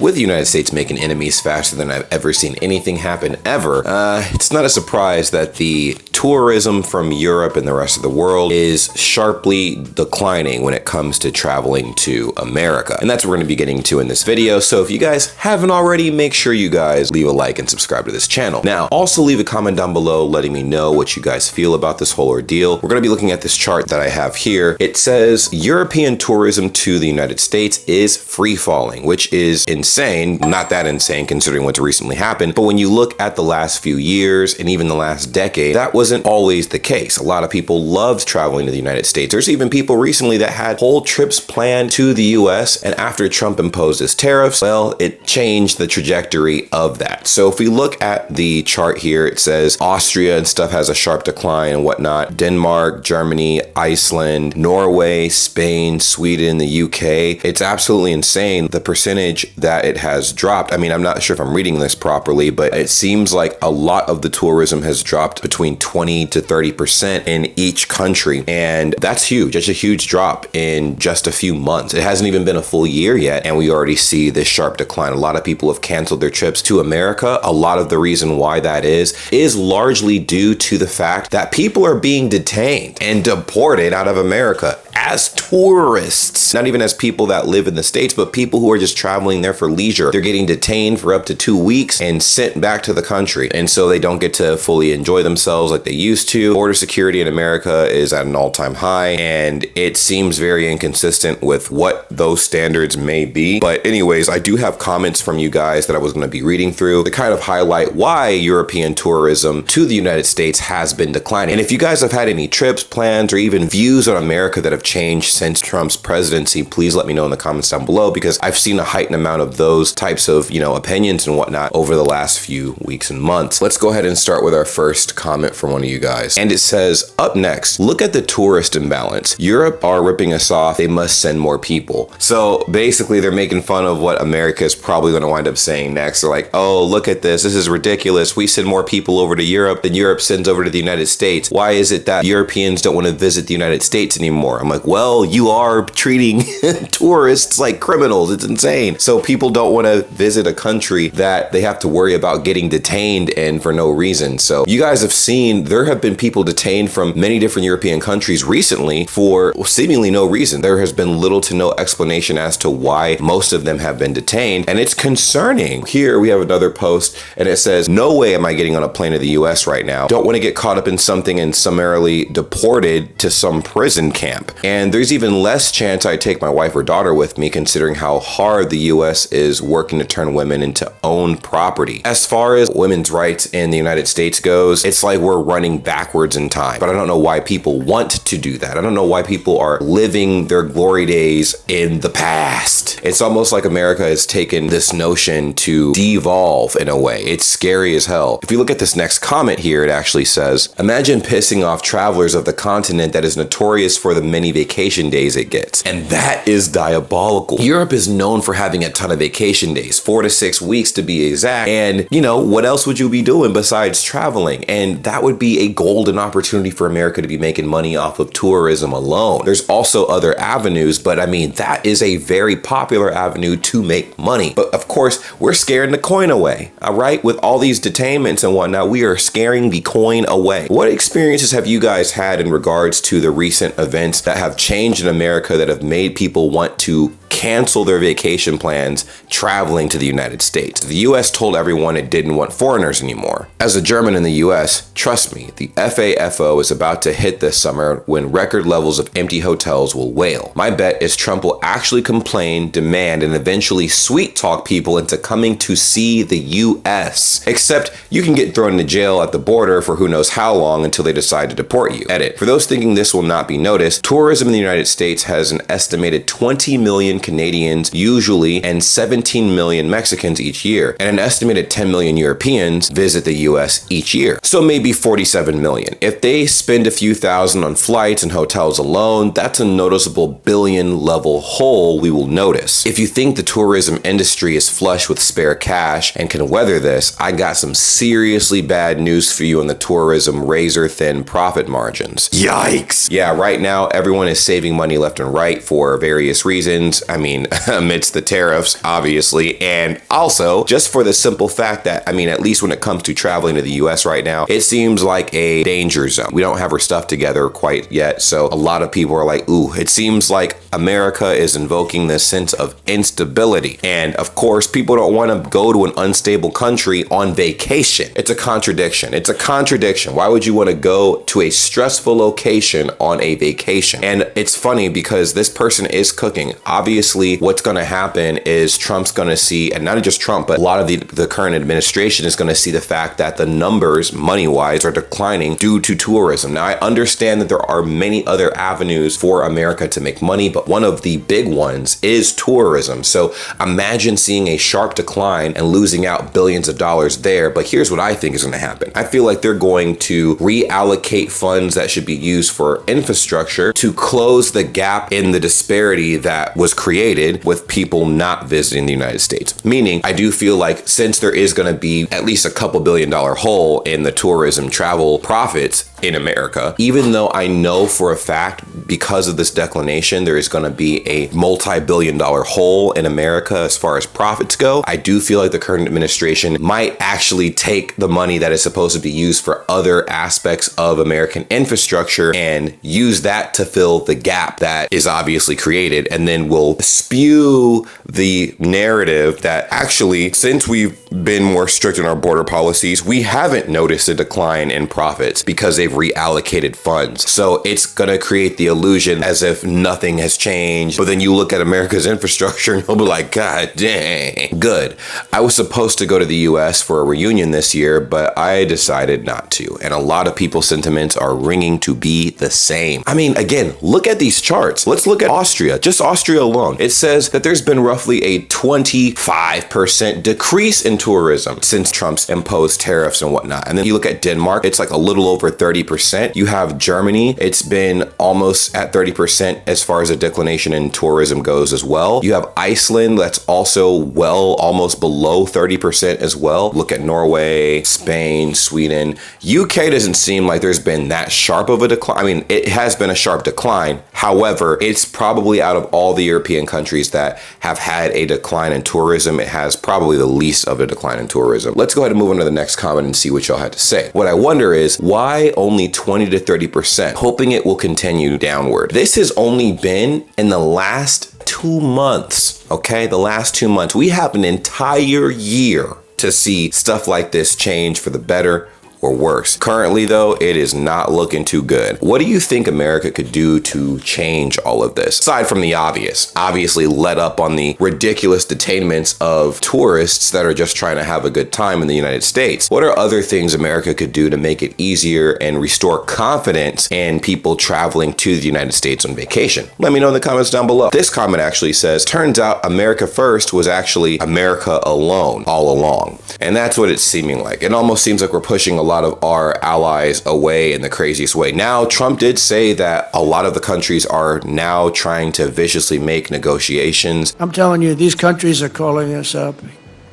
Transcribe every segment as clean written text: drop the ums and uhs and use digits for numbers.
with the United States making enemies faster than I've ever seen anything happen ever, it's not a surprise that the tourism from Europe and the rest of the world is sharply declining when it comes to traveling to America. And that's what we're going to be getting to in this video. So if you guys haven't already, make sure you guys leave a like and subscribe to this channel. Now, also leave a comment down below letting me know what you guys feel about this whole ordeal. We're going to be looking at this chart that I have here. It says European tourism to the United States is free falling, which is insane. Not that insane considering what's recently happened. But when you look at the last few years and even the last decade, that wasn't always the case. A lot of people loved traveling to the United States. There's even people recently that had whole trips planned to the US, and after Trump imposed his tariffs, well, it changed the trajectory of that. So if we look at the chart here, it says Austria and stuff has a sharp decline and whatnot. Denmark, Germany, Iceland, Norway, Spain, Sweden, the UK. It's absolutely insane the percentage that it has dropped. I mean, I'm not sure if I'm reading this properly, but it seems like a lot of the tourism has dropped between 20 to 30% in each country. And that's huge. That's a huge drop in just a few months. It hasn't even been a full year yet, and we already see this sharp decline. A lot of people have canceled their trips to America. A lot of the reason why that is largely due to the fact that people are being detained and deported out of America as tourists, not even as people that live in the States, but people who are just traveling there for leisure. They're getting detained for up to 2 weeks and sent back to the country. And so they don't get to fully enjoy themselves like they used to. Border security in America is at an all-time high, and it seems very inconsistent with what those standards may be. But anyways, I do have comments from you guys that I was going to be reading through to kind of highlight why European tourism to the United States has been declining. And if you guys have had any trips, plans, or even views on America that have changed since Trump's presidency, please let me know in the comments down below, because I've seen a heightened amount of those types of, opinions and whatnot over the last few weeks and months. Let's go ahead and start with our first comment from one of you guys. And it says, up next, look at the tourist imbalance. Europe are ripping us off. They must send more people. So basically they're making fun of what America is probably going to wind up saying next. They're like, oh, look at this. This is ridiculous. We send more people over to Europe than Europe sends over to the United States. Why is it that Europeans don't want to visit the United States anymore? I'm like, well, you are treating tourists like criminals. It's insane. So people don't want to visit a country that they have to worry about getting detained in for no reason. So you guys have seen there have been people detained from many different European countries recently for seemingly no reason. There has been little to no explanation as to why most of them have been detained, and it's concerning. Here we have another post, and it says, no way am I getting on a plane to the US right now. Don't want to get caught up in something and summarily deported to some prison camp. And there's even less chance I take my wife or daughter with me, considering how hard the US is working to turn women into owned property. As far as women's rights in the United States goes, it's like we're running backwards in time. But I don't know why people want to do that. I don't know why people are living their glory days in the past. It's almost like America has taken this notion to devolve in a way. It's scary as hell. If you look at this next comment here, it actually says, imagine pissing off travelers of the continent that is notorious for the many vacation days it gets. And that is diabolical. Europe is known for having a ton of vacation days, 4 to 6 weeks to be exact. And what else would you be doing besides traveling? And that would be a golden opportunity for America to be making money off of tourism alone. There's also other avenues, but I mean, that is a very popular avenue to make money. But of course, we're scaring the coin away. All right. With all these detainments and whatnot, we are scaring the coin away. What experiences have you guys had in regards to the recent events that have changed in America that have made people want to cancel their vacation plans traveling to the United States? The US told everyone it didn't want foreigners anymore. As a German in the US, trust me, the FAFO is about to hit this summer when record levels of empty hotels will wail. My bet is Trump will actually complain, demand, and eventually sweet talk people into coming to see the US. Except you can get thrown into jail at the border for who knows how long until they decide to deport you. Edit. For those thinking this will not be noticed, tourism in the United States has an estimated 20 million Canadians usually and 17 million Mexicans each year, and an estimated 10 million Europeans visit the US each year. So maybe 47 million. If they spend a few thousand on flights and hotels alone, that's a noticeable billion level hole we will notice. If you think the tourism industry is flush with spare cash and can weather this, I got some seriously bad news for you on the tourism razor thin profit margins. Yikes! Yeah, right now everyone is saving money left and right for various reasons. I mean, amidst the tariffs, obviously, and also just for the simple fact that, I mean, at least when it comes to traveling to the US right now, it seems like a danger zone. We don't have our stuff together quite yet, so a lot of people are like, ooh, it seems like America is invoking this sense of instability. And of course, people don't want to go to an unstable country on vacation. It's a contradiction. It's a contradiction. Why would you want to go to a stressful location on a vacation? And it's funny because this person is cooking. Obviously, what's going to happen is Trump's going to see, and not just Trump, but a lot of the current administration is going to see the fact that the numbers, money-wise, are declining due to tourism. Now, I understand that there are many other avenues for America to make money, but one of the big ones is tourism. So imagine seeing a sharp decline and losing out billions of dollars there. But here's what I think is going to happen. I feel like they're going to reallocate funds that should be used for infrastructure to close the gap in the disparity that was created with people not visiting the United States. Meaning, I do feel like since there is going to be at least a couple $billion hole in the tourism travel profits in America, even though I know for a fact because of this declination, there is going to be a multi-billion-dollar hole in America as far as profits go, I do feel like the current administration might actually take the money that is supposed to be used for other aspects of American infrastructure and use that to fill the gap that is obviously created, and then will spew the narrative that actually, since we've been more strict in our border policies, we haven't noticed a decline in profits because they've reallocated funds. So it's going to create the illusion as if nothing has changed. But then you look at America's infrastructure and you'll be like, God dang, good. I was supposed to go to the US for a reunion this year, but I decided not to. And a lot of people's sentiments are ringing to be the same. I mean, again, look at these charts. Let's look at Austria, just Austria alone. It says that there's been roughly a 25% decrease in tourism since Trump's imposed tariffs and whatnot. And then you look at Denmark, it's like a little over 30%. You have Germany, it's been almost at 30% as far as a declination in tourism goes as well. You have Iceland, that's also well almost below 30% as well. Look at Norway, Spain, Sweden. UK doesn't seem like there's been that sharp of a decline. I mean, it has been a sharp decline. However, it's probably out of all the European countries that have had a decline in tourism, it has probably the least of a decline in tourism. Let's go ahead and move on to the next comment and see what y'all had to say. What I wonder is why only 20 to 30%, hoping it will continue downward. This has only been in the last 2 months, okay? The last 2 months. We have an entire year to see stuff like this change for the better or worse. Currently though, it is not looking too good. What do you think America could do to change all of this? Aside from the obvious, obviously let up on the ridiculous detainments of tourists that are just trying to have a good time in the United States. What are other things America could do to make it easier and restore confidence in people traveling to the United States on vacation? Let me know in the comments down below. This comment actually says, turns out America first was actually America alone all along. And that's what it's seeming like. It almost seems like we're pushing a lot of our allies away in the craziest way. Now, Trump did say that a lot of the countries are now trying to viciously make negotiations. I'm telling you, these countries are calling us up,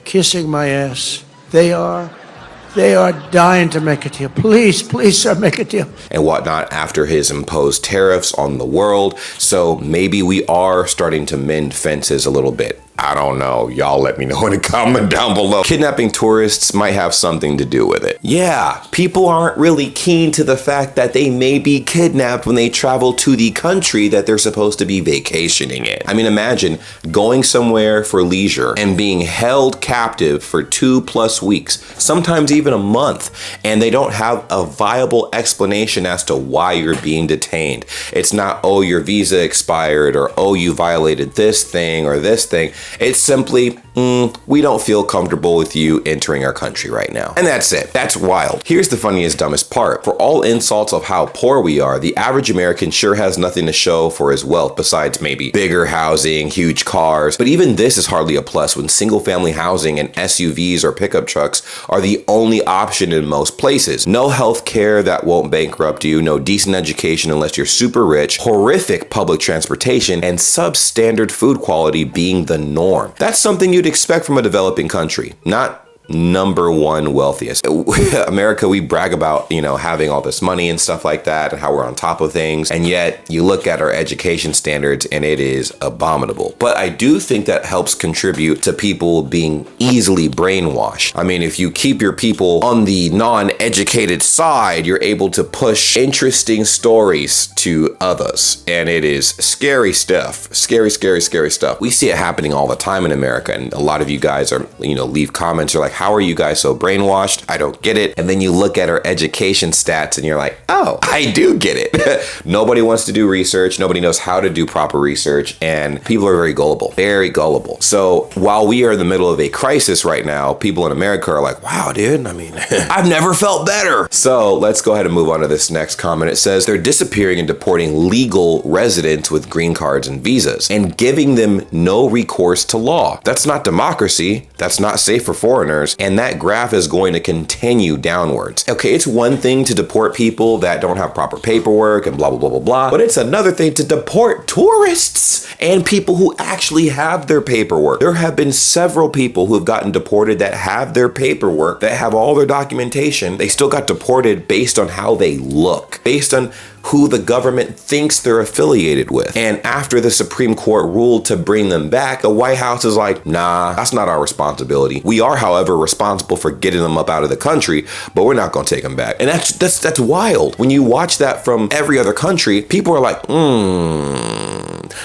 kissing my ass. They are dying to make a deal. Please, please, sir, make a deal. And whatnot after his imposed tariffs on the world. So maybe we are starting to mend fences a little bit. I don't know. Y'all let me know in the comment down below. Kidnapping tourists might have something to do with it. Yeah, people aren't really keen to the fact that they may be kidnapped when they travel to the country that they're supposed to be vacationing in. I mean, imagine going somewhere for leisure and being held captive for 2+ weeks, sometimes even a month, and they don't have a viable explanation as to why you're being detained. It's not, oh, your visa expired, or oh, you violated this thing or this thing. It's simply, we don't feel comfortable with you entering our country right now. And that's it. That's wild. Here's the funniest, dumbest part. For all insults of how poor we are, the average American sure has nothing to show for his wealth besides maybe bigger housing, huge cars. But even this is hardly a plus when single-family housing and SUVs or pickup trucks are the only option in most places. No health care that won't bankrupt you, no decent education unless you're super rich, horrific public transportation, and substandard food quality being the norm. That's something you'd expect from a developing country, not #1 wealthiest. America, we brag about, having all this money and stuff like that and how we're on top of things. And yet you look at our education standards and it is abominable. But I do think that helps contribute to people being easily brainwashed. I mean, if you keep your people on the non-educated side, you're able to push interesting stories to others. And it is scary stuff. Scary, scary, scary stuff. We see it happening all the time in America. And a lot of you guys are, leave comments. You're like, how are you guys so brainwashed? I don't get it. And then you look at our education stats and you're like, oh, I do get it. Nobody wants to do research. Nobody knows how to do proper research. And people are very gullible, very gullible. So while we are in the middle of a crisis right now, people in America are like, wow, dude, I mean, I've never felt better. So let's go ahead and move on to this next comment. It says they're disappearing and deporting legal residents with green cards and visas and giving them no recourse to law. That's not democracy. That's not safe for foreigners. And that graph is going to continue downwards. Okay, it's one thing to deport people that don't have proper paperwork and blah, blah, blah, blah, blah. But it's another thing to deport tourists and people who actually have their paperwork. There have been several people who have gotten deported that have their paperwork, that have all their documentation. They still got deported based on how they look, based on who the government thinks they're affiliated with. And after the Supreme Court ruled to bring them back, the White House is like, nah, that's not our responsibility. We are, however, responsible for getting them up out of the country, but we're not gonna take them back. And that's wild. When you watch that from every other country, people are like,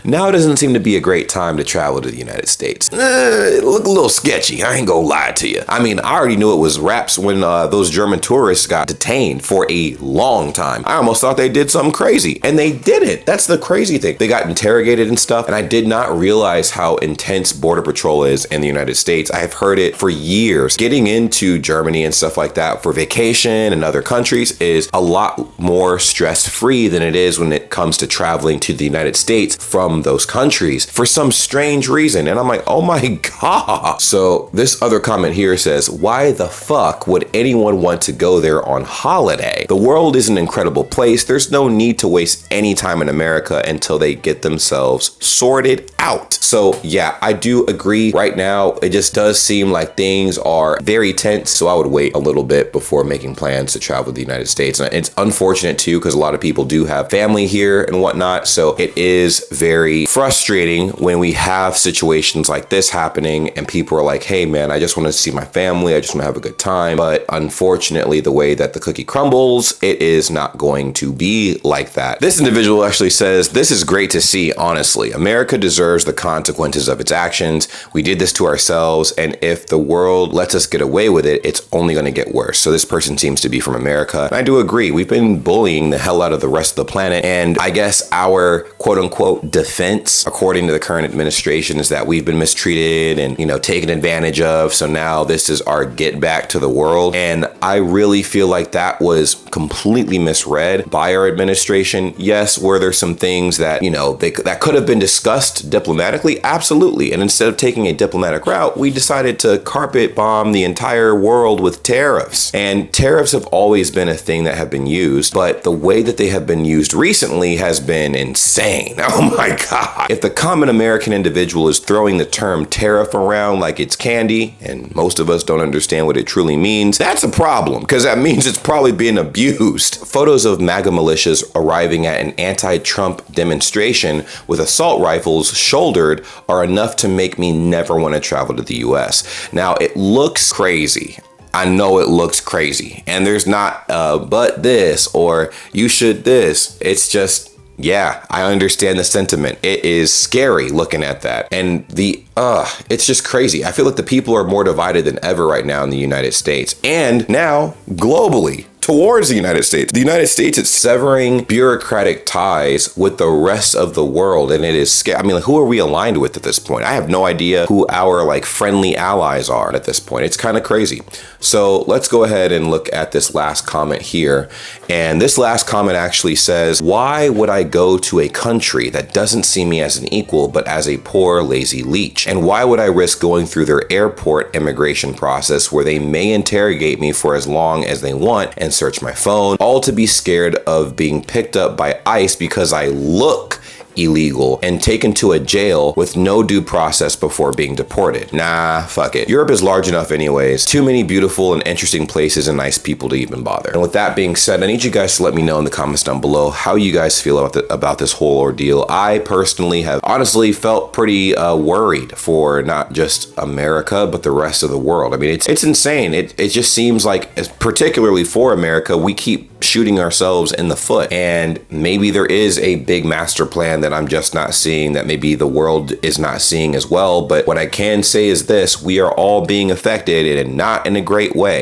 now doesn't seem to be a great time to travel to the United States. It looked a little sketchy, I ain't gonna lie to you. I mean, I already knew it was wraps when those German tourists got detained for a long time. I almost thought they did something crazy, and they didn't. That's the crazy thing. They got interrogated and stuff, and I did not realize how intense Border Patrol is in the United States. I have heard it for years. Getting into Germany and stuff like that for vacation and other countries is a lot more stress-free than it is when it comes to traveling to the United States from those countries for some strange reason. And I'm like, oh my God. So this other comment here says, why the fuck would anyone want to go there on holiday? The world is an incredible place. There's no need to waste any time in America until they get themselves sorted out. So yeah, I do agree. Right now, it just does seem like things are very tense. So I would wait a little bit before making plans to travel to the United States. And it's unfortunate too, because a lot of people do have family here and whatnot. So it is very frustrating when we have situations like this happening and people are like, hey man, I just want to see my family. I just want to have a good time. But unfortunately, the way that the cookie crumbles, it is not going to be like that. This individual actually says, this is great to see, honestly. America deserves the consequences of its actions. We did this to ourselves, and if the world lets us get away with it, it's only going to get worse. So this person seems to be from America. And I do agree. We've been bullying the hell out of the rest of the planet, and I guess our quote-unquote defense, according to the current administration, is that we've been mistreated and, taken advantage of. So now this is our get back to the world. And I really feel like that was completely misread by our administration. Yes, were there some things that, that could have been discussed diplomatically? Absolutely. And instead of taking a diplomatic route, we decided to carpet bomb the entire world with tariffs. And tariffs have always been a thing that have been used, but the way that they have been used recently has been insane. Oh my God. If the common American individual is throwing the term tariff around like it's candy, and most of us don't understand what it truly means, that's a problem, because that means it's probably being abused. Photos of MAGA militias arriving at an anti-Trump demonstration with assault rifles shouldered are enough to make me never want to travel to the US. Now, it looks crazy. I know it looks crazy. And there's not but this or you should this. It's just, yeah, I understand the sentiment. It is scary looking at that. And it's just crazy. I feel like the people are more divided than ever right now in the United States and now globally towards the United States. The United States is severing bureaucratic ties with the rest of the world, and it is scary. I mean, who are we aligned with at this point? I have no idea who our friendly allies are at this point. It's kind of crazy. So let's go ahead and look at this last comment here. And this last comment actually says, why would I go to a country that doesn't see me as an equal, but as a poor, lazy leech? And why would I risk going through their airport immigration process where they may interrogate me for as long as they want and search my phone, all to be scared of being picked up by ICE because I look illegal and taken to a jail with no due process before being deported. Nah, fuck it. Europe is large enough anyways. Too many beautiful and interesting places and nice people to even bother. And with that being said, I need you guys to let me know in the comments down below how you guys feel about this whole ordeal. I personally have honestly felt pretty worried for not just America, but the rest of the world. I mean, it's insane. It just seems like, particularly for America, we keep shooting ourselves in the foot. And maybe there is a big master plan that I'm just not seeing, that maybe the world is not seeing as well. But what I can say is this: we are all being affected, and not in a great way.